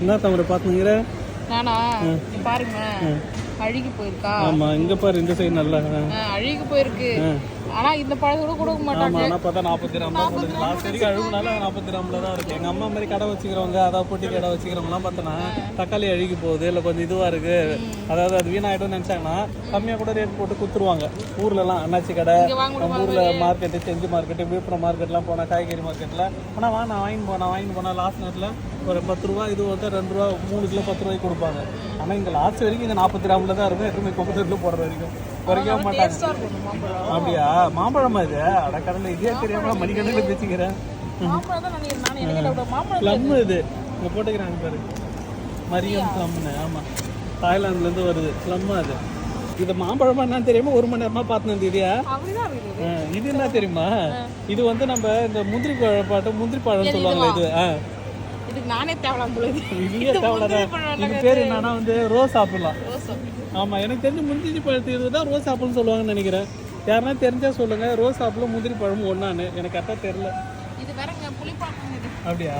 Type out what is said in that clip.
என்ன தவிர பார்த்துங்கிற நானா பாருங்க அழுகி போயிருக்கா. ஆமா இங்க பாரு இந்த சைடு நல்லா அழுகி போயிருக்கு. ஆனா இந்த பழத்தோட கொடுக்க மாட்டாங்க. ஆனா பார்த்தா 40 கிராம் தான் போடுது. லாஸ்ட் வரைக்கும் அழுகுனால 40 கிராம்ல தான் இருக்கு. எங்க அம்மா மாதிரி கடை வச்சுக்கிறவங்க அதாவது பொட்டி கடை வச்சுக்கிறவங்கலாம் பார்த்தோன்னா தக்காளி அழுகி போகுது இல்லை கொஞ்சம் இதுவா இருக்கு, அதாவது அது வீணாயிடும்னு நினைச்சாங்கன்னா கம்மியா கூட ரேட் போட்டு குத்துருவாங்க. ஊர்லலாம் அண்ணாச்சி கடை, ஊர்ல மார்க்கெட்டு, செஞ்சு மார்க்கெட்டு, விழுப்புரம் மார்க்கெட்லாம் போனா காய்கறி மார்க்கெட்ல ஆனா நான் வாங்கி போனா லாஸ்ட் நேரத்தில் ஒரு 10 ரூபா, இது வந்து 2 ரூபா, 3 கிலோ 10 ரூபாய்க்கு கொடுப்பாங்க. ஆனா இங்க லாஸ்ட் வரைக்கும் இங்க 40 கிராம்ல தான் இருக்கும். எப்பவுமே கொம்புத்தூர்ல போடுற வரைக்கும் குறைக்கவே மாட்டாங்க. அப்படியா? மாம்பழமா இது? அட கடல, இதே தெரியாம மணிக்கணக்கில் பேசிக்கிறேன். ப்ளம் இது இங்க போட்டுக்கிறாங்க பாரு, மரியம் ப்ளம்னு. ஆமா தாய்லாந்துல இருந்து வருது ப்ளம். அது இது மாம்பழமா என்னன்னு தெரியாம 1 மணி நேரமா பார்த்துன்னு இதுயா. இது என்ன தெரியுமா, இது வந்து நம்ம இந்த முந்திரி பழம் சொல்லுவாங்களே இது. இதுக்கு நானே தேவலாம் போல. இதுவே தேவலாம். இது பேர் என்னன்னா வந்து ரோஸ் ஆப்பிள்லாம். ஆமா எனக்கு தெரிஞ்சு முந்திரி பழத்து இதுதான் ரோஸ் ஆப்பிள்னு சொல்லுவாங்கன்னு நினைக்கிறேன். யாருன்னா தெரிஞ்சா சொல்லுங்க. ரோஸ் ஆப்பிளும் முந்திரி பழமும் ஒன்னான்னு எனக்கு கரெக்டாக தெரியல. இது வேறங்க புளிப்பாக்கம். அப்படியா?